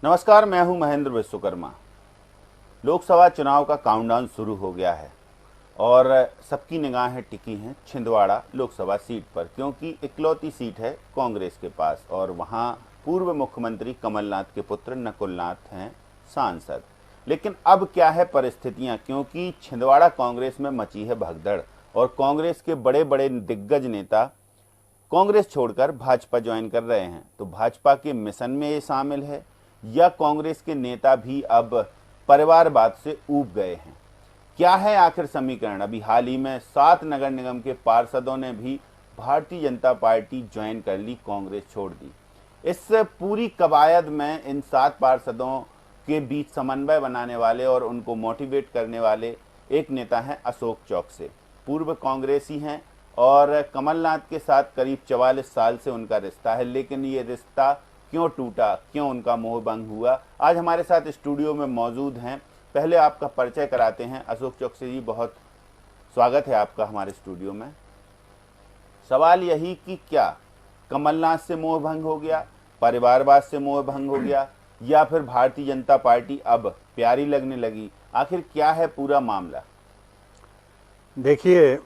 नमस्कार, मैं हूं महेंद्र विश्वकर्मा। लोकसभा चुनाव का काउंटडाउन शुरू हो गया है और सबकी निगाहें टिकी हैं छिंदवाड़ा लोकसभा सीट पर, क्योंकि इकलौती सीट है कांग्रेस के पास और वहां पूर्व मुख्यमंत्री कमलनाथ के पुत्र नकुलनाथ हैं सांसद। लेकिन अब क्या है परिस्थितियां, क्योंकि छिंदवाड़ा कांग्रेस में मची है भगदड़ और कांग्रेस के बड़े बड़े दिग्गज नेता कांग्रेस छोड़कर भाजपा ज्वाइन कर रहे हैं। तो भाजपा के मिशन में ये शामिल है या कांग्रेस के नेता भी अब परिवारवाद से ऊब गए हैं? क्या है आखिर समीकरण? अभी हाल ही में 7 नगर निगम के पार्षदों ने भी भारतीय जनता पार्टी ज्वाइन कर ली, कांग्रेस छोड़ दी। इस पूरी कवायद में इन 7 पार्षदों के बीच समन्वय बनाने वाले और उनको मोटिवेट करने वाले एक नेता हैं अशोक चौकसे। पूर्व कांग्रेसी हैं और कमलनाथ के साथ करीब 44 साल से उनका रिश्ता है। लेकिन ये रिश्ता क्यों टूटा, क्यों उनका मोह भंग हुआ, आज हमारे साथ स्टूडियो में मौजूद हैं। पहले आपका परिचय कराते हैं। अशोक चौकसे जी, बहुत स्वागत है आपका हमारे स्टूडियो में। सवाल यही कि क्या कमलनाथ से मोह भंग हो गया, परिवारवाद से मोह भंग हो गया, या फिर भारतीय जनता पार्टी अब प्यारी लगने लगी? आखिर क्या है पूरा मामला? देखिए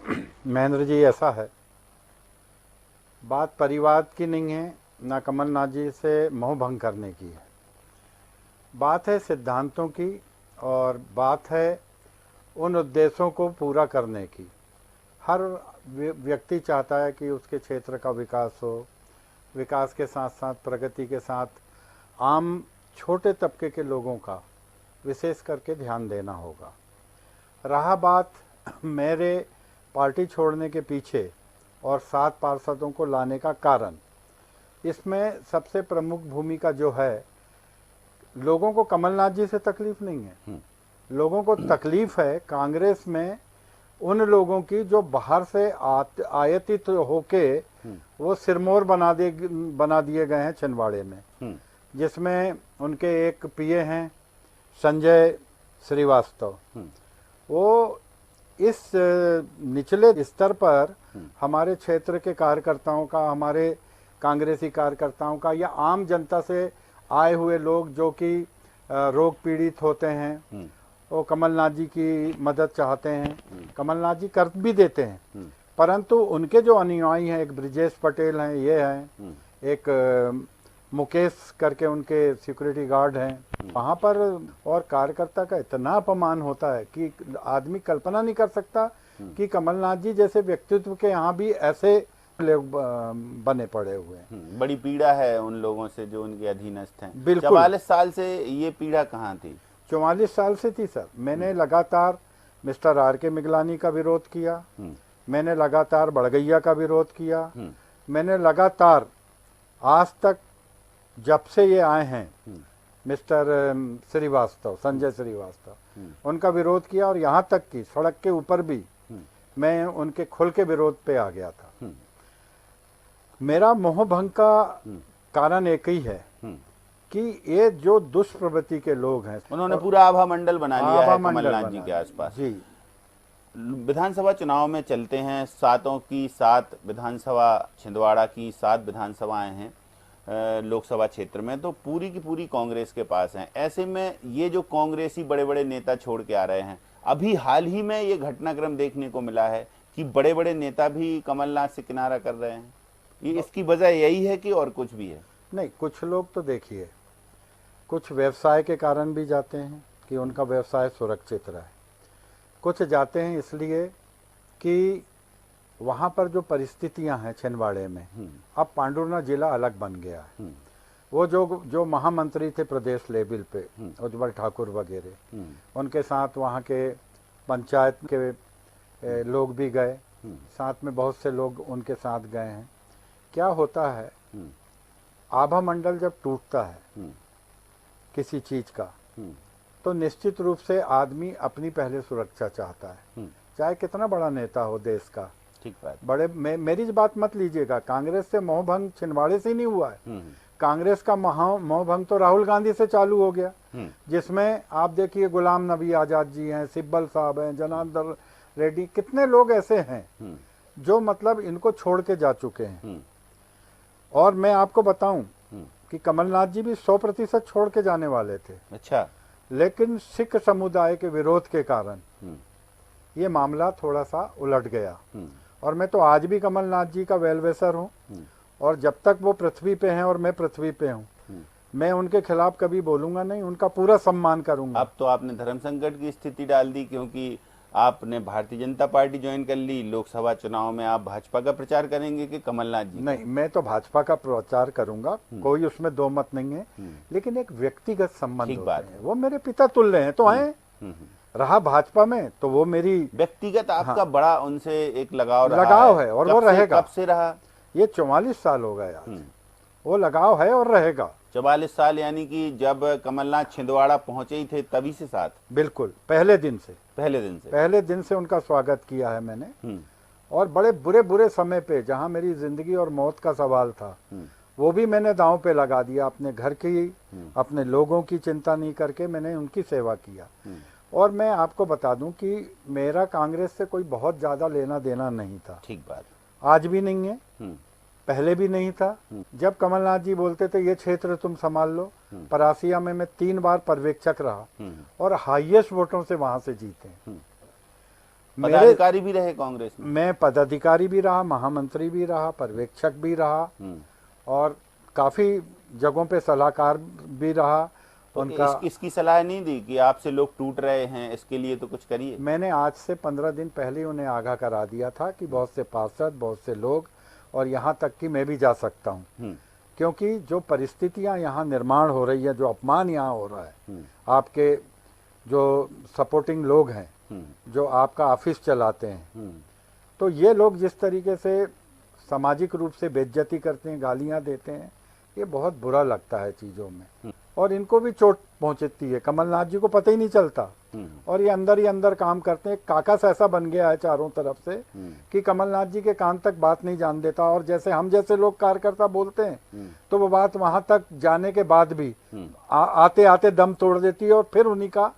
महेंद्र जी, ऐसा है, बात परिवार की नहीं है, ना कमलनाथ जी से मोह भंग करने की है। बात है सिद्धांतों की और बात है उन उद्देश्यों को पूरा करने की। हर व्यक्ति चाहता है कि उसके क्षेत्र का विकास हो, विकास के साथ साथ प्रगति के साथ आम छोटे तबके के लोगों का विशेष करके ध्यान देना होगा। रहा बात मेरे पार्टी छोड़ने के पीछे और 7 पार्षदों को लाने का कारण, इसमें सबसे प्रमुख भूमिका जो है, लोगों को कमलनाथ जी से तकलीफ नहीं है, लोगों को तकलीफ है कांग्रेस में उन लोगों की जो बाहर से आयातित होके वो सिरमौर बना दिए गए हैं छिंदवाड़े में, जिसमें उनके एक पीए हैं संजय श्रीवास्तव। वो इस निचले स्तर पर हमारे क्षेत्र के कार्यकर्ताओं का, हमारे कांग्रेसी कार्यकर्ताओं का या आम जनता से आए हुए लोग जो कि रोग पीड़ित होते हैं, वो कमलनाथ जी की मदद चाहते हैं। कमलनाथ जी कर भी देते हैं, परंतु उनके जो अनुयायी हैं, एक ब्रिजेश पटेल हैं, ये हैं, एक मुकेश करके उनके सिक्योरिटी गार्ड हैं, वहाँ पर और कार्यकर्ता का इतना अपमान होता है कि आदमी कल्पना नहीं कर सकता कि कमलनाथ जी जैसे व्यक्तित्व के यहाँ भी ऐसे लोग बने पड़े हुए हैं। बड़ी पीड़ा है उन लोगों से जो उनके अधीनस्थ हैं। बिल्कुल। 44 साल से ये पीड़ा कहाँ थी? 44 साल से थी सर। मैंने लगातार मिस्टर R.K. मिगलानी का विरोध किया, मैंने लगातार बड़गैया का विरोध किया, मैंने लगातार आज तक जब से ये आए हैं मिस्टर श्रीवास्तव, संजय श्रीवास्तव, उनका विरोध किया और यहाँ तक कि सड़क के ऊपर भी मैं उनके खुल के विरोध पे आ गया था। मेरा मोह भंग का कारण एक ही है कि ये जो दुष्प्रवृत्ति के लोग हैं, उन्होंने पूरा आभा मंडल बना लिया है कमलनाथ जी के आसपास। जी। विधानसभा चुनाव में चलते हैं, 7 की 7 विधानसभा, छिंदवाड़ा की 7 विधानसभाएं हैं लोकसभा क्षेत्र में, तो पूरी की पूरी कांग्रेस के पास हैं। ऐसे में ये जो कांग्रेसी बड़े बड़े नेता छोड़ के आ रहे हैं, अभी हाल ही में ये घटनाक्रम देखने को मिला है कि बड़े बड़े नेता भी कमलनाथ से किनारा कर रहे हैं। ये इसकी वजह यही है कि और कुछ भी है? नहीं, कुछ लोग तो देखिए, कुछ व्यवसाय के कारण भी जाते हैं कि उनका व्यवसाय सुरक्षित रहे, कुछ जाते हैं इसलिए कि वहाँ पर जो परिस्थितियाँ हैं छिंदवाड़े में, अब पांडुरना जिला अलग बन गया है। वो जो महामंत्री थे प्रदेश लेवल पे, उज्जवल ठाकुर वगैरह, उनके साथ वहाँ के पंचायत के लोग भी गए, साथ में बहुत से लोग उनके साथ गए हैं। क्या होता है, आभा मंडल जब टूटता है किसी चीज का, तो निश्चित रूप से आदमी अपनी पहले सुरक्षा चाहता है, चाहे कितना बड़ा नेता हो देश का। ठीक बात। मेरी बात मत लीजिएगा, कांग्रेस से मोह भंग छिंदवाड़े से ही नहीं हुआ है। कांग्रेस का मोह भंग तो राहुल गांधी से चालू हो गया, जिसमें आप देखिए गुलाम नबी आजाद जी हैं, सिब्बल साहब हैं, जनार्दन रेड्डी, कितने लोग ऐसे हैं जो मतलब इनको छोड़ के जा चुके हैं। और मैं आपको बताऊं कि कमलनाथ जी भी 100% छोड़ के जाने वाले थे, अच्छा। लेकिन सिख समुदाय के विरोध के कारण हम्म, ये मामला थोड़ा सा उलट गया। हम्म, और मैं तो आज भी कमलनाथ जी का वेलविशर हूँ, हम्म, और जब तक वो पृथ्वी पे हैं और मैं पृथ्वी पे हूँ, मैं उनके खिलाफ कभी बोलूंगा नहीं, उनका पूरा सम्मान करूंगा। अब तो आपने धर्म संकट की स्थिति डाल दी, क्योंकि आपने भारतीय जनता पार्टी ज्वाइन कर ली। लोकसभा चुनाव में आप भाजपा का प्रचार करेंगे कि कमलनाथ जी का? नहीं, मैं तो भाजपा का प्रचार करूंगा, कोई उसमें दो मत नहीं है, लेकिन एक व्यक्तिगत संबंध ठीक होते बात हैं। वो मेरे पिता तुल्य हैं तो आए, रहा भाजपा में तो वो मेरी व्यक्तिगत आपका बड़ा उनसे एक लगाव रहा लगाव है, है और कब वो से- रहेगा। कब से रहा? ये 44 साल हो गए आज, वो लगाव है और रहेगा। 44 साल, यानी कि जब कमलनाथ छिंदवाड़ा पहुंचे ही थे तभी से साथ? बिल्कुल, पहले दिन से, पहले दिन से? पहले दिन से उनका स्वागत किया है मैंने। हम्म, और बड़े बुरे बुरे समय पे जहां मेरी जिंदगी और मौत का सवाल था, वो भी मैंने दांव पे लगा दिया। अपने घर की, अपने लोगों की चिंता नहीं करके मैंने उनकी सेवा किया। और मैं आपको बता दूं कि मेरा कांग्रेस से कोई बहुत ज्यादा लेना देना नहीं था, ठीक बात। आज भी नहीं है, पहले भी नहीं था। जब कमलनाथ जी बोलते थे ये क्षेत्र तुम संभाल लो, परासिया में मैं 3 बार पर्यवेक्षक रहा और हाईएस्ट वोटों से वहां से जीते। पदाधिकारी भी रहे कांग्रेस में? मैं पदाधिकारी भी रहा, महामंत्री भी रहा, पर्यवेक्षक भी रहा, और काफी जगहों पे सलाहकार भी रहा। तो उनका इसकी सलाह नहीं दी कि आपसे लोग टूट रहे हैं, इसके लिए तो कुछ करिए? मैंने आज से 15 दिन पहले ही उन्हें आगाह करा दिया था कि बहुत से पार्षद, बहुत से लोग, और यहाँ तक कि मैं भी जा सकता हूँ, क्योंकि जो परिस्थितियाँ यहाँ निर्माण हो रही है, जो अपमान यहाँ हो रहा है, आपके जो सपोर्टिंग लोग हैं, जो आपका ऑफिस चलाते हैं, तो ये लोग जिस तरीके से सामाजिक रूप से बेइज्जती करते हैं, गालियाँ देते हैं, ये बहुत बुरा लगता है चीज़ों में। और इनको भी चोट पहुंचती है, कमलनाथ जी को पता ही नहीं चलता, और ये अंदर ही अंदर काम करते हैं। काकस ऐसा बन गया है चारों तरफ से कि कमलनाथ जी के कान तक बात नहीं जान देता, और जैसे हम जैसे लोग कार्यकर्ता बोलते हैं तो वो बात वहां तक जाने के बाद भी आते आते दम तोड़ देती है, और फिर उन्हीं का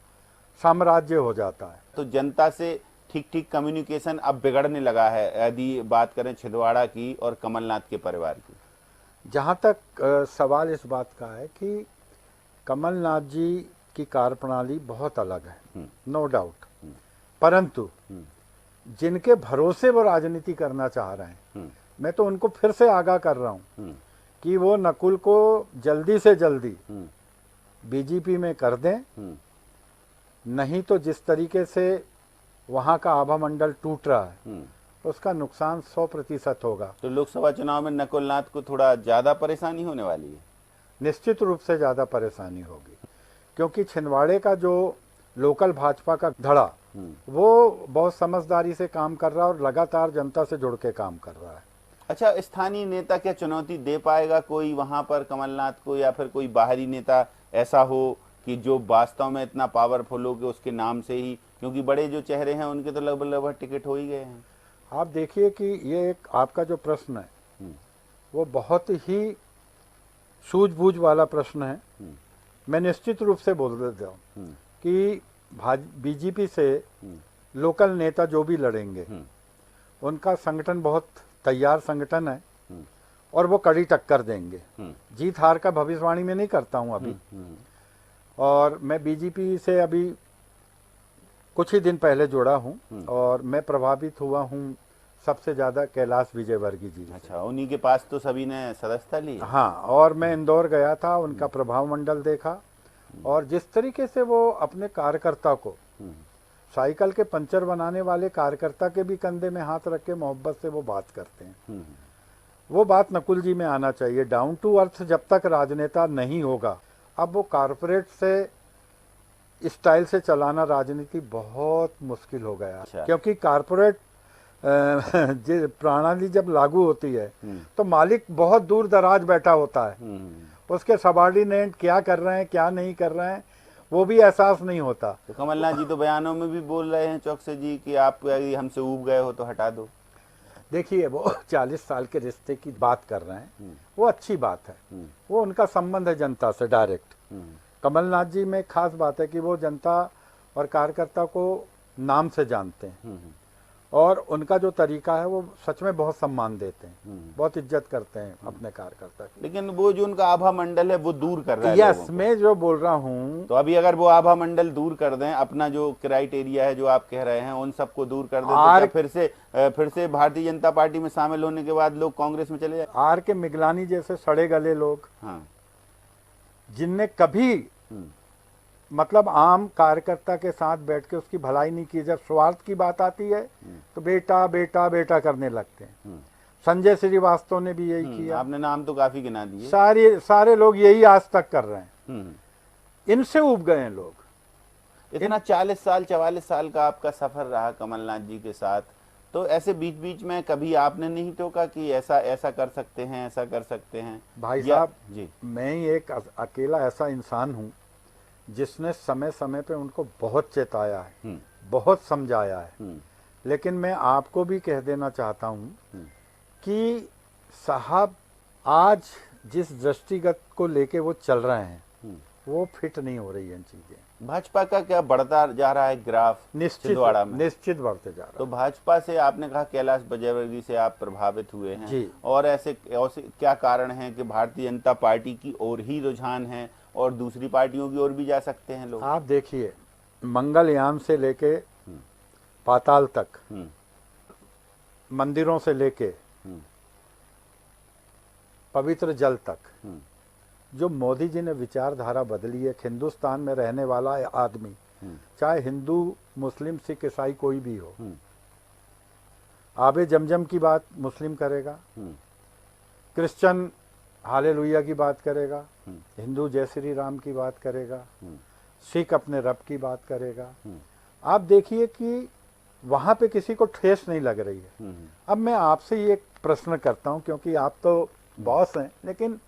साम्राज्य हो जाता है। तो जनता से ठीक ठीक कम्युनिकेशन अब बिगड़ने लगा है, यदि बात करें छिंदवाड़ा की और कमलनाथ के परिवार की? जहाँ तक सवाल इस बात का है कि कमलनाथ जी की कार्यप्रणाली बहुत अलग है, नो डाउट, परंतु जिनके भरोसे वो राजनीति करना चाह रहे हैं, मैं तो उनको फिर से आगाह कर रहा हूँ कि वो नकुल को जल्दी से जल्दी बीजेपी में कर दें, नहीं तो जिस तरीके से वहाँ का आभा मंडल टूट रहा है उसका नुकसान 100% होगा। तो लोकसभा चुनाव में नकुलनाथ को थोड़ा ज्यादा परेशानी होने वाली है? निश्चित रूप से ज़्यादा परेशानी होगी, क्योंकि छिंदवाड़े का जो लोकल भाजपा का धड़ा, वो बहुत समझदारी से काम कर रहा है और लगातार जनता से जुड़ के काम कर रहा है। अच्छा, स्थानीय नेता क्या चुनौती दे पाएगा कोई वहां पर कमलनाथ को, या फिर कोई बाहरी नेता ऐसा हो कि जो वास्तव में इतना पावरफुल हो कि उसके नाम से ही, क्योंकि बड़े जो चेहरे हैं उनके तो लगभग लगभग टिकट हो ही गए हैं? आप देखिए कि ये एक आपका जो प्रश्न है वो बहुत ही सूझबूझ वाला प्रश्न है। मैं निश्चित रूप से बोल देता हूँ कि बीजेपी से लोकल नेता जो भी लड़ेंगे उनका संगठन बहुत तैयार संगठन है और वो कड़ी टक्कर देंगे। जीत हार का भविष्यवाणी में नहीं करता हूँ अभी, और मैं बीजेपी से अभी कुछ ही दिन पहले जुड़ा हूँ और मैं प्रभावित हुआ हूँ सबसे ज़्यादा कैलाश विजयवर्गीय जी। अच्छा, उन्हीं के पास तो सभी ने सदस्यता ली? हाँ, और मैं इंदौर गया था, उनका प्रभाव मंडल देखा, और जिस तरीके से वो अपने कार्यकर्ता को, साइकिल के पंचर बनाने वाले कार्यकर्ता के भी कंधे में हाथ रख के मोहब्बत से वो बात करते हैं, वो बात नकुल जी में आना चाहिए। डाउन टू अर्थ जब तक राजनेता नहीं होगा, अब वो कारपोरेट से स्टाइल से चलाना राजनीति बहुत मुश्किल हो गया। अच्छा। क्योंकि कारपोरेट प्रणाली जब लागू होती है तो मालिक बहुत दूर दराज बैठा होता है, उसके सबॉर्डिनेट क्या कर रहे हैं क्या नहीं कर रहे हैं वो भी एहसास नहीं होता। तो कमलनाथ जी तो बयानों में भी बोल रहे हैं चौकसे जी कि आप यदि हमसे ऊब गए हो तो हटा दो। देखिए, वो 40 साल के रिश्ते की बात कर रहे हैं, वो अच्छी बात है, वो उनका संबंध है जनता से डायरेक्ट। कमलनाथ जी में खास बात है कि वो जनता और कार्यकर्ता को नाम से जानते हैं, और उनका जो तरीका है वो सच में बहुत सम्मान देते हैं, बहुत इज्जत करते हैं अपने कार्यकर्ता की। लेकिन वो जो उनका आभा मंडल है वो दूर कर रहा है यस, लोगों को। मैं जो बोल रहा हूँ, तो अभी अगर वो आभा मंडल दूर कर दें, अपना जो क्राइटेरिया है जो आप कह रहे हैं उन सबको दूर कर दें, तो क्या फिर से भारतीय जनता पार्टी में शामिल होने के बाद लोग कांग्रेस में चले जाए? आर के मिगलानी जैसे सड़े गले लोग, हाँ, जिनने कभी मतलब आम कार्यकर्ता के साथ बैठ के उसकी भलाई नहीं की, जब स्वार्थ की बात आती है तो बेटा बेटा बेटा करने लगते हैं। संजय श्रीवास्तव ने भी यही किया। आपने नाम तो काफी गिना दिए। सारे लोग यही आज तक कर रहे हैं। इनसे उब गए हैं लोग। इतना 40 साल 44 साल का आपका सफर रहा कमलनाथ जी के साथ, तो ऐसे बीच बीच में कभी आपने नहीं टोका कि ऐसा ऐसा कर सकते हैं, ऐसा कर सकते हैं? भाई साहब जी, मैं ही एक अकेला ऐसा इंसान हूँ जिसने समय समय पे उनको बहुत चेताया है, बहुत समझाया है। लेकिन मैं आपको भी कह देना चाहता हूँ कि साहब आज जिस दृष्टिगत को लेके वो चल रहे हैं वो फिट नहीं हो रही है चीजें। भाजपा का क्या बढ़ता जा रहा है ग्राफ छिंदवाड़ा में? निश्चित बढ़ते जा रहा है। तो भाजपा से आपने कहा कैलाश विजयवर्गीय से आप प्रभावित हुए हैं जी। और ऐसे क्या कारण है कि भारतीय जनता पार्टी की ओर ही रुझान है और दूसरी पार्टियों की ओर भी जा सकते हैं लोग? आप देखिए, मंगलयान से लेके पाताल तक, मंदिरों से लेके पवित्र जल तक, जो मोदी जी ने विचारधारा बदली है, हिंदुस्तान में रहने वाला आदमी, चाहे हिंदू मुस्लिम सिख ईसाई कोई भी हो, आबे जमजम की बात मुस्लिम करेगा, क्रिश्चियन हालेलुया की बात करेगा, हिंदू जय श्री राम की बात करेगा, सिख अपने रब की बात करेगा। आप देखिए कि वहां पे किसी को ठेस नहीं लग रही है। अब मैं आपसे ये प्रश्न करता हूं, क्योंकि आप तो बॉस हैं, लेकिन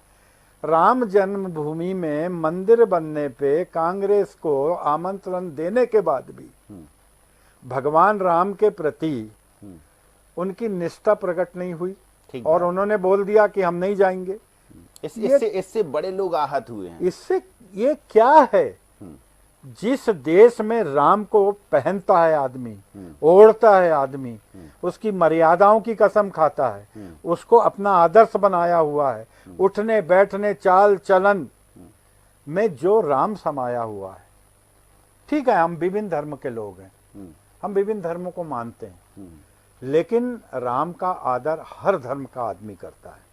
राम जन्मभूमि में मंदिर बनने पे कांग्रेस को आमंत्रण देने के बाद भी भगवान राम के प्रति उनकी निष्ठा प्रकट नहीं हुई और उन्होंने बोल दिया कि हम नहीं जाएंगे। इससे बड़े लोग आहत हुए हैं। इससे ये क्या है? जिस देश में राम को पहनता है आदमी, ओढ़ता है आदमी, उसकी मर्यादाओं की कसम खाता है, उसको अपना आदर्श बनाया हुआ है, उठने बैठने चाल चलन में जो राम समाया हुआ है। ठीक है, हम विभिन्न धर्म के लोग हैं, हम विभिन्न धर्मों को मानते हैं, लेकिन राम का आदर हर धर्म का आदमी करता है।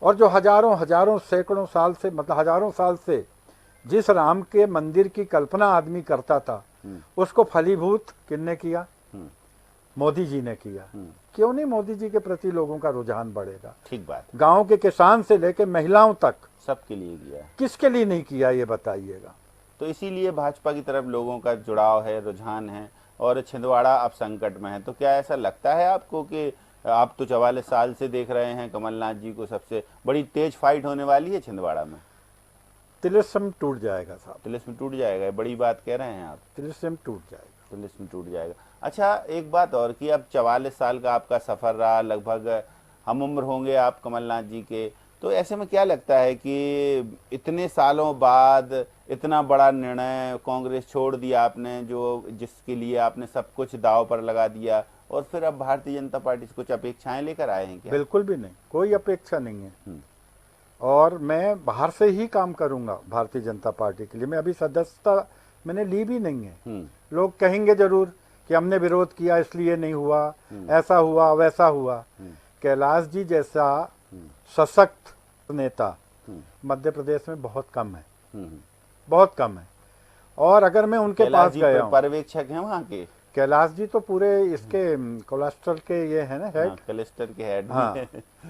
और जो हजारों सैकड़ों साल से, मतलब हजारों साल से जिस राम के मंदिर की कल्पना आदमी करता था, उसको फलीभूत किसने किया? मोदी जी ने किया। क्यों नहीं मोदी जी के प्रति लोगों का रुझान बढ़ेगा? ठीक बात। गांव के किसान से लेकर महिलाओं तक सबके लिए किया। किसके लिए नहीं किया, ये बताइएगा। तो इसीलिए भाजपा की तरफ लोगों का जुड़ाव है, रुझान है, और छिंदवाड़ा अब संकट में है। तो क्या ऐसा लगता है आपको कि आप तो 44 साल से देख रहे हैं कमलनाथ जी को, सबसे बड़ी तेज फाइट होने वाली है छिंदवाड़ा में? तिलिस्म टूट जाएगा साहब। तिलिस्म टूट जाएगा, बड़ी बात कह रहे हैं आप। तिलिस्म टूट जाएगा। तिलिस्म टूट जाएगा। अच्छा, एक बात और कि अब 44 साल का आपका सफर रहा, लगभग हम उम्र होंगे आप कमलनाथ जी के, तो ऐसे में क्या लगता है कि इतने सालों बाद इतना बड़ा निर्णय, कांग्रेस छोड़ दिया आपने, जो जिसके लिए आपने सब कुछ दांव पर लगा दिया, और फिर अब भारतीय जनता पार्टी से कुछ अपेक्षाएं लेकर आए हैं क्या? बिल्कुल भी नहीं, कोई अपेक्षा नहीं है। और मैं बाहर से ही काम करूंगा भारतीय जनता पार्टी के लिए। मैं अभी सदस्यता मैंने ली भी नहीं है। लोग कहेंगे जरूर कि हमने विरोध किया इसलिए नहीं हुआ, ऐसा हुआ वैसा हुआ। कैलाश जी जैसा सशक्त नेता मध्य प्रदेश में बहुत कम है, बहुत कम है। और अगर मैं उनके पास गया हूं, पर्यवेक्षक हैं वहाँ के कैलाश जी तो पूरे इसके कोलेस्ट्रॉल के ये है ना, हेड, कोलेस्ट्रॉल के हेड। हाँ,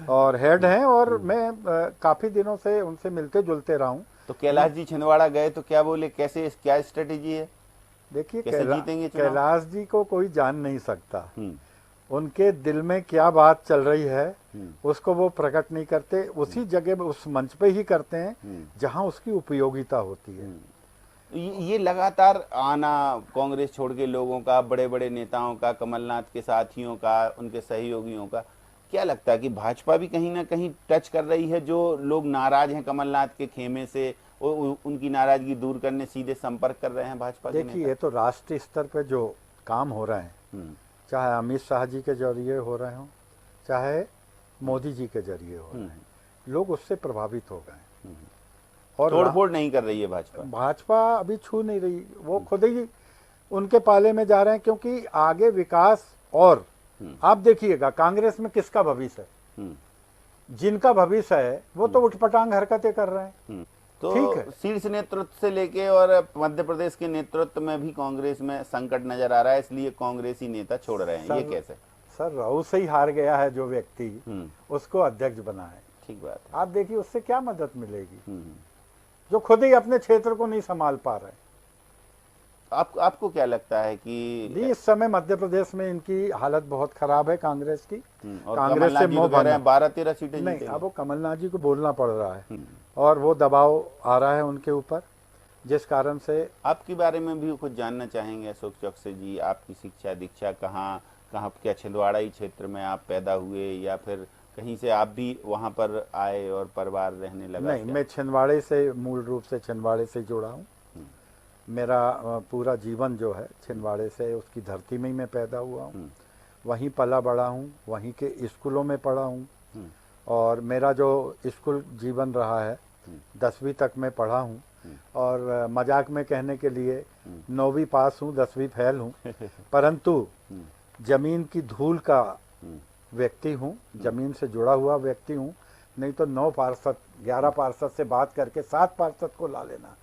और हेड हैं। और मैं काफी दिनों से उनसे मिलते जुलते रहा हूँ। तो कैलाश जी छिंदवाड़ा गए तो क्या बोले, कैसे, क्या स्ट्रेटेजी है? देखिए, जीतेंगे चुनाव? कैलाश जी को कोई जान नहीं सकता। उनके दिल में क्या बात चल रही है उसको वो प्रकट नहीं करते। उसी जगह उस मंच पे ही करते हैं जहां उसकी उपयोगिता होती है। ये लगातार आना कांग्रेस छोड़ के लोगों का, बड़े बड़े नेताओं का, कमलनाथ के साथियों का, उनके सहयोगियों का, क्या लगता है कि भाजपा भी कहीं ना कहीं टच कर रही है? जो लोग नाराज हैं कमलनाथ के खेमे से, उनकी नाराजगी दूर करने सीधे संपर्क कर रहे हैं भाजपा के नेता? देखिए, ये तो राष्ट्रीय स्तर पे जो काम हो रहे हैं, चाहे अमित शाह जी के जरिए हो रहे हों, चाहे मोदी जी के जरिए हो रहे हैं, लोग उससे प्रभावित हो गए। और तोड़फोड़ नहीं कर रही है भाजपा। भाजपा अभी छू नहीं रही, वो खुद ही उनके पाले में जा रहे हैं, क्योंकि आगे विकास। और आप देखिएगा कांग्रेस में किसका भविष्य है, जिनका भविष्य है वो तो उठपटांग हरकतें कर रहे हैं। तो ठीक है। शीर्ष नेतृत्व से लेके और मध्य प्रदेश के नेतृत्व में भी कांग्रेस में संकट नजर आ रहा है, इसलिए कांग्रेसी नेता छोड़ रहे हैं, ये कैसे? सर राहु से ही हार गया है जो व्यक्ति, उसको अध्यक्ष बना है। ठीक बात है। आप देखिए उससे क्या मदद मिलेगी, जो खुद ही अपने क्षेत्र को नहीं संभाल पा रहे। आपको क्या लगता है कि इस समय मध्य प्रदेश में इनकी हालत बहुत खराब है कांग्रेस की। और कांग्रेस से मोह भंग 12-13 सीटें नहीं, जीतेंगे। अब वो कमलनाथ जी को बोलना पड़ रहा है और वो दबाव आ रहा है उनके ऊपर, जिस कारण से। आपके बारे में भी कुछ जानना चाहेंगे अशोक चौकसे जी, आपकी शिक्षा दीक्षा कहाँ कहाँ, क्या छिंदवाड़ा ही क्षेत्र में आप पैदा हुए या फिर कहीं से आप भी वहाँ पर आए और परिवार रहने लगा? नहीं, मैं छिंदवाड़े से, मूल रूप से छिंदवाड़े से जुड़ा हूँ। मेरा पूरा जीवन जो है छिंदवाड़े से, उसकी धरती में ही मैं पैदा हुआ हूँ, वहीं पला बड़ा हूँ, वहीं के स्कूलों में पढ़ा हूँ। और मेरा जो स्कूल जीवन रहा है 10वीं तक मैं पढ़ा हूँ, और मजाक में कहने के लिए 9वीं पास हूँ, 10वीं फेल हूँ, परंतु जमीन की धूल का व्यक्ति हूँ, जमीन से जुड़ा हुआ व्यक्ति हूँ। नहीं तो 9 पार्षद 11 पार्षद से बात करके 7 पार्षद को ला लेना,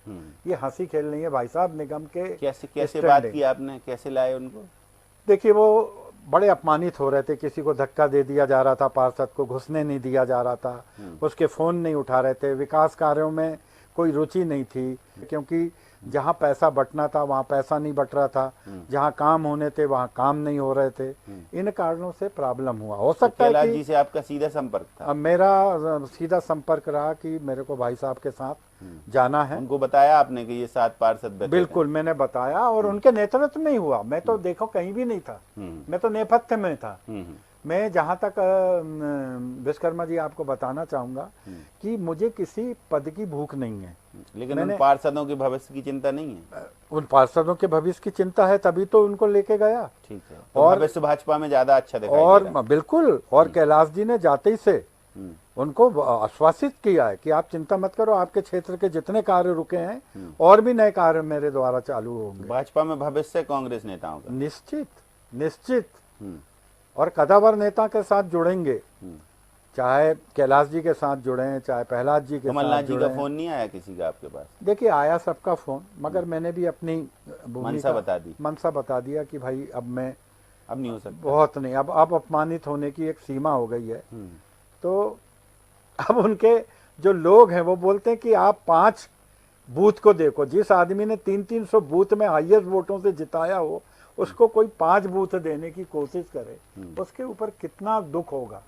ये हंसी खेल नहीं है भाई साहब। निगम के कैसे बात की आपने, कैसे लाए उनको? देखिए वो बड़े अपमानित हो रहे थे, किसी को धक्का दे दिया जा रहा था, पार्षद को घुसने नहीं दिया जा रहा था, उसके फोन नहीं उठा रहे थे, विकास कार्यों में कोई रुचि नहीं थी, क्योंकि जहाँ पैसा बटना था वहाँ पैसा नहीं बट रहा था, जहाँ काम होने थे वहाँ काम नहीं हो रहे थे। इन कारणों से प्रॉब्लम हुआ। हो सकता है कि जी से आपका सीधा संपर्क था? मेरा सीधा संपर्क रहा कि मेरे को भाई साहब के साथ जाना है। उनको बताया आपने कि ये 7 पार्षद? बिल्कुल मैंने बताया, और उनके नेतृत्व में ही हुआ। मैं तो देखो कहीं भी नहीं था, मैं तो नेपथ्य में था। मैं जहाँ तक विश्वकर्मा जी आपको बताना चाहूंगा कि मुझे किसी पद की भूख नहीं है, लेकिन उन पार्षदों के भविष्य की चिंता नहीं है? उन पार्षदों के भविष्य की चिंता है, तभी तो उनको लेके गया। ठीक है, तो और भविष्य भाजपा में ज्यादा अच्छा दिखाई और दे रहा है। बिल्कुल। और कैलाश जी ने जाते ही से उनको आश्वासित किया है कि आप चिंता मत करो, आपके क्षेत्र के जितने कार्य रुके हैं और भी नए कार्य मेरे द्वारा चालू होंगे। भाजपा में भविष्य कांग्रेस नेताओं का? निश्चित निश्चित। और कदावर नेता के साथ जुड़ेंगे, चाहे कैलाश जी के साथ जुड़े, चाहे प्रहलाद जी के साथ जुड़े। कमलनाथ जी का फोन नहीं आया किसी का आपके पास? देखिए आया सबका फोन, मगर मैंने भी अपनी मनसा बता दिया कि भाई अब नहीं हो सकता, बहुत नहीं, अब अपमानित होने की एक सीमा हो गई है। तो अब उनके जो लोग हैं वो बोलते हैं कि आप 5 बूथ को देखो, जिस आदमी ने 300-300 बूथ में हाईएस्ट वोटों से जिताया हो, उसको कोई 5 बूथ देने की कोशिश करे, उसके ऊपर कितना दुख होगा।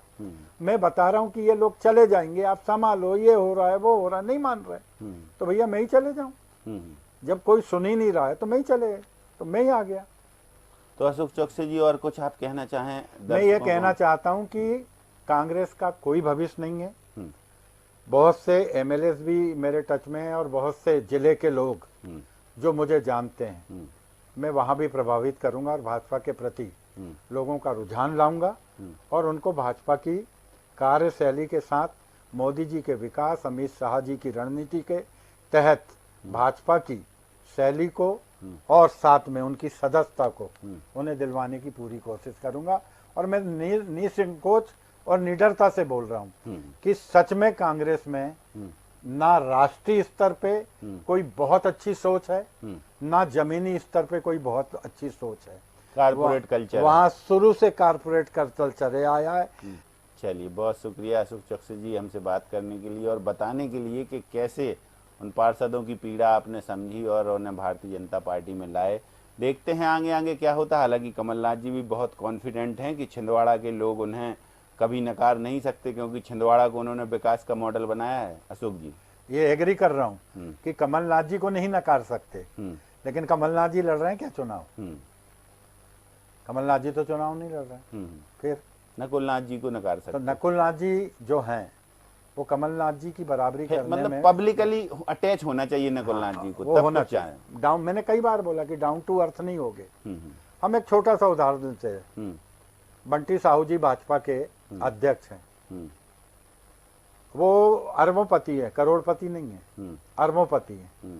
मैं बता रहा हूं कि ये लोग चले जाएंगे, आप संभालो, ये हो रहा है वो हो रहा है, नहीं मान रहे, तो भैया मैं ही चले जाऊं। जब कोई सुन ही नहीं रहा है तो मैं ही चले, तो मैं ही आ गया। तो अशोक चौकसे जी और कुछ आप कहना चाहें? मैं ये कहना चाहता हूं कि कांग्रेस का कोई भविष्य नहीं है। बहुत से एमएलए भी मेरे टच में हैं और बहुत से जिले के लोग जो मुझे जानते हैं, मैं वहां भी प्रभावित करूंगा और भाजपा के प्रति लोगों का रुझान लाऊंगा और उनको भाजपा की कार्यशैली के साथ, मोदी जी के विकास, अमित शाह जी की रणनीति के तहत भाजपा की शैली को और साथ में उनकी सदस्यता को उन्हें दिलवाने की पूरी कोशिश करूंगा। और मैं निसंकोच और निडरता से बोल रहा हूं कि सच में कांग्रेस में ना राष्ट्रीय स्तर पे कोई बहुत अच्छी सोच है, ना जमीनी स्तर पे कोई बहुत अच्छी सोच है। कारपोरेट कल्चर वहाँ शुरू से कारपोरेट कल्चर चले आया है। चलिए, बहुत शुक्रिया अशोक चौकसे जी हमसे बात करने के लिए और बताने के लिए कि कैसे उन पार्षदों की पीड़ा आपने समझी और उन्हें भारतीय जनता पार्टी में लाए। देखते हैं आगे आगे क्या होता है। हालांकि कमलनाथ जी भी बहुत कॉन्फिडेंट हैं कि छिंदवाड़ा के लोग उन्हें कभी नकार नहीं सकते, क्योंकि छिंदवाड़ा को उन्होंने विकास का मॉडल बनाया है। अशोक जी, ये एग्री कर रहा हूँ कि कमलनाथ जी को नहीं नकार सकते, लेकिन कमलनाथ जी लड़ रहे हैं क्या चुनाव? कमलनाथ जी तो चुनाव नहीं लड़ रहे हैं, फिर नकुलनाथ जी को नकार सकते? तो नकुलनाथ जी जो हैं वो कमलनाथ जी की बराबरी करने मतलब में पब्लिकली अटैच होना चाहिए नकुलनाथ जी को, वो तब होना तो चाहे। डाउन, मैंने कई बार बोला कि डाउन टू अर्थ नहीं होगे, हम एक छोटा सा उदाहरण देते हैं। बंटी साहू जी भाजपा के अध्यक्ष हैं। वो अरबोंपति है, करोड़पति नहीं है, अरबोंपति है,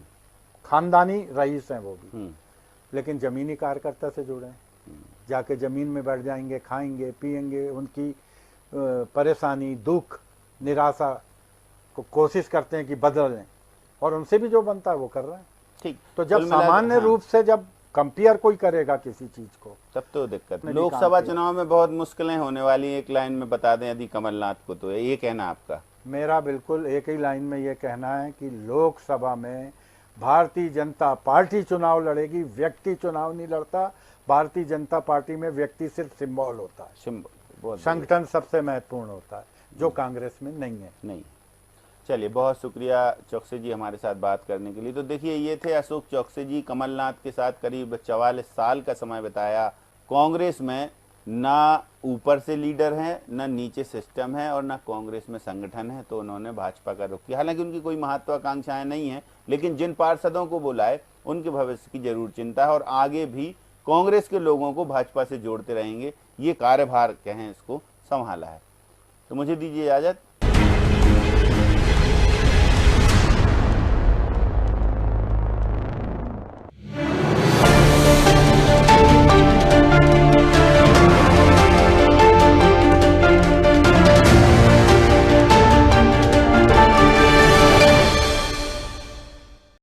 खानदानी रईस हैं वो भी, लेकिन जमीनी कार्यकर्ता से जुड़े हैं। जाके जमीन में बैठ जाएंगे, खाएंगे पिएंगे, उनकी परेशानी, दुख, निराशा को कोशिश करते हैं कि बदल लें, और उनसे भी जो बनता है वो कर रहे हैं। ठीक। तो जब सामान्य रूप से जब कंपेयर कोई करेगा किसी चीज को, तब तो दिक्कत। लोकसभा चुनाव में बहुत मुश्किलें होने वाली, एक लाइन में बता दें यदि कमलनाथ को, तो ये कहना आपका? मेरा बिल्कुल एक ही लाइन में ये कहना है कि लोकसभा में भारतीय जनता पार्टी चुनाव लड़ेगी, व्यक्ति चुनाव नहीं लड़ता। भारतीय जनता पार्टी में व्यक्ति सिर्फ सिंबल होता है, सिंबल, संगठन सबसे महत्वपूर्ण होता है, जो कांग्रेस में नहीं है। नहीं। चलिए, बहुत शुक्रिया चौकसी जी हमारे साथ बात करने के लिए। तो देखिए, ये थे अशोक चौकसी जी। कमलनाथ के साथ करीब 44 साल का समय बिताया। कांग्रेस में ना ऊपर से लीडर हैं, ना नीचे सिस्टम है, और ना कांग्रेस में संगठन है, तो उन्होंने भाजपा का रुख किया। हालांकि उनकी कोई महत्वाकांक्षाएं नहीं है, लेकिन जिन पार्षदों को बुलाए उनके भविष्य की जरूर चिंता है, और आगे भी कांग्रेस के लोगों को भाजपा से जोड़ते रहेंगे। ये कार्यभार कहें इसको, संभाला है। तो मुझे दीजिए इजाजत।